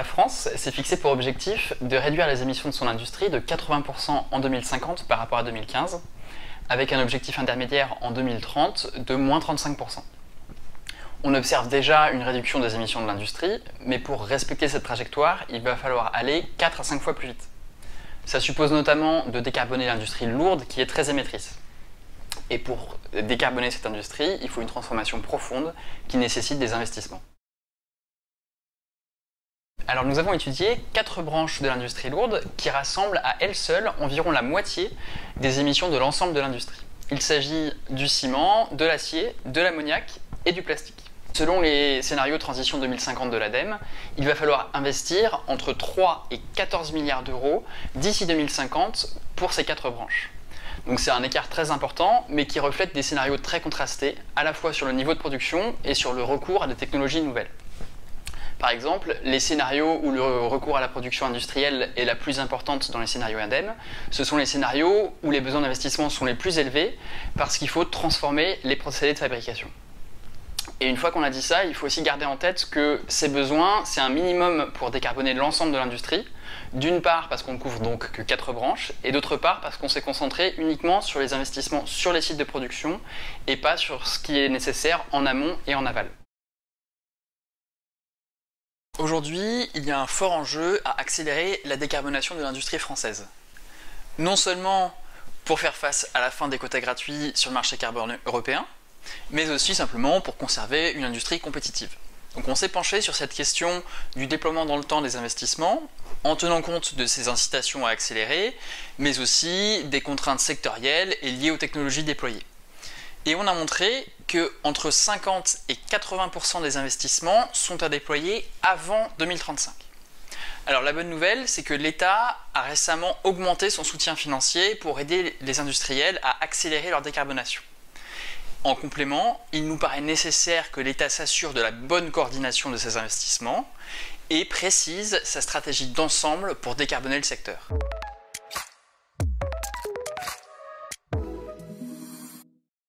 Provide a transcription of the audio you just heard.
la France s'est fixé pour objectif de réduire les émissions de son industrie de 80% en 2050 par rapport à 2015, avec un objectif intermédiaire en 2030 de moins 35%. On observe déjà une réduction des émissions de l'industrie, mais pour respecter cette trajectoire, il va falloir aller 4 à 5 fois plus vite. Ça suppose notamment de décarboner l'industrie lourde qui est très émettrice. Et pour décarboner cette industrie, il faut une transformation profonde qui nécessite des investissements. Alors nous avons étudié 4 branches de l'industrie lourde qui rassemblent à elles seules environ la moitié des émissions de l'ensemble de l'industrie. Il s'agit du ciment, de l'acier, de l'ammoniac et du plastique. Selon les scénarios transition 2050 de l'ADEME, il va falloir investir entre 3 et 14 milliards d'euros d'ici 2050 pour ces 4 branches. Donc c'est un écart très important, mais qui reflète des scénarios très contrastés, à la fois sur le niveau de production et sur le recours à des technologies nouvelles. Par exemple, les scénarios où le recours à la production industrielle est la plus importante dans les scénarios ADEME, ce sont les scénarios où les besoins d'investissement sont les plus élevés parce qu'il faut transformer les procédés de fabrication. Et une fois qu'on a dit ça, il faut aussi garder en tête que ces besoins, c'est un minimum pour décarboner l'ensemble de l'industrie. D'une part parce qu'on ne couvre donc que 4 branches, et d'autre part parce qu'on s'est concentré uniquement sur les investissements sur les sites de production et pas sur ce qui est nécessaire en amont et en aval. Aujourd'hui, il y a un fort enjeu à accélérer la décarbonation de l'industrie française. Non seulement pour faire face à la fin des quotas gratuits sur le marché carbone européen, mais aussi simplement pour conserver une industrie compétitive. Donc on s'est penché sur cette question du déploiement dans le temps des investissements, en tenant compte de ces incitations à accélérer, mais aussi des contraintes sectorielles et liées aux technologies déployées. Et on a montré que entre 50 et 80% des investissements sont à déployer avant 2035. Alors la bonne nouvelle, c'est que l'État a récemment augmenté son soutien financier pour aider les industriels à accélérer leur décarbonation. En complément, il nous paraît nécessaire que l'État s'assure de la bonne coordination de ces investissements et précise sa stratégie d'ensemble pour décarboner le secteur.